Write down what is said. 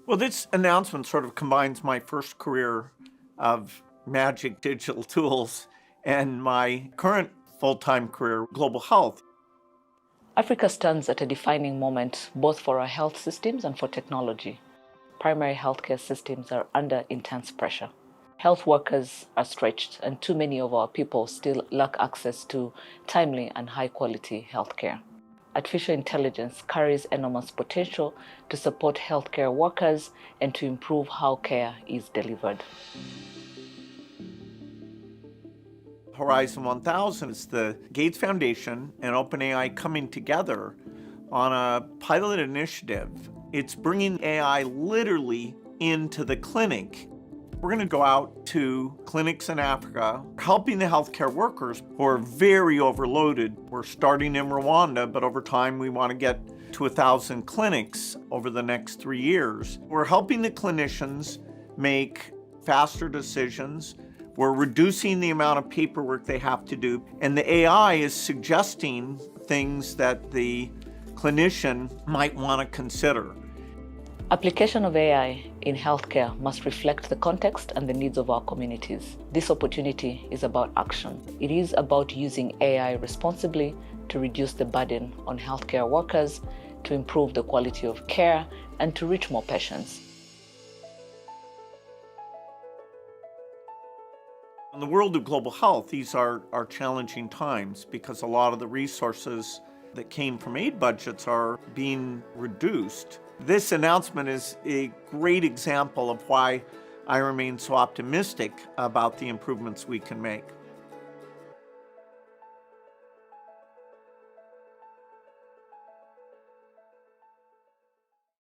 Well, this announcement sort of combines my first career of magic digital tools and my current full-time career, global health. Africa stands at a defining moment both for our health systems and for technology. Primary healthcare systems are under intense pressure. Health workers are stretched, and too many of our people still lack access to timely and high-quality healthcare. Artificial intelligence carries enormous potential to support healthcare workers and to improve how care is delivered. Horizon 1000 is the Gates Foundation and OpenAI coming together on a pilot initiative. It's bringing AI literally into the clinic. We're going to go out to clinics in Africa, helping the healthcare workers who are very overloaded. We're starting in Rwanda, but over time we want to get to 1,000 clinics over the next 3 years. We're helping the clinicians make faster decisions. We're reducing the amount of paperwork they have to do, and the AI is suggesting things that the clinician might want to consider. Application of AI in healthcare must reflect the context and the needs of our communities. This opportunity is about action. It is about using AI responsibly to reduce the burden on healthcare workers, to improve the quality of care, and to reach more patients. In the world of global health, these are challenging times because a lot of the resources that came from aid budgets are being reduced. This announcement is a great example of why I remain so optimistic about the improvements we can make.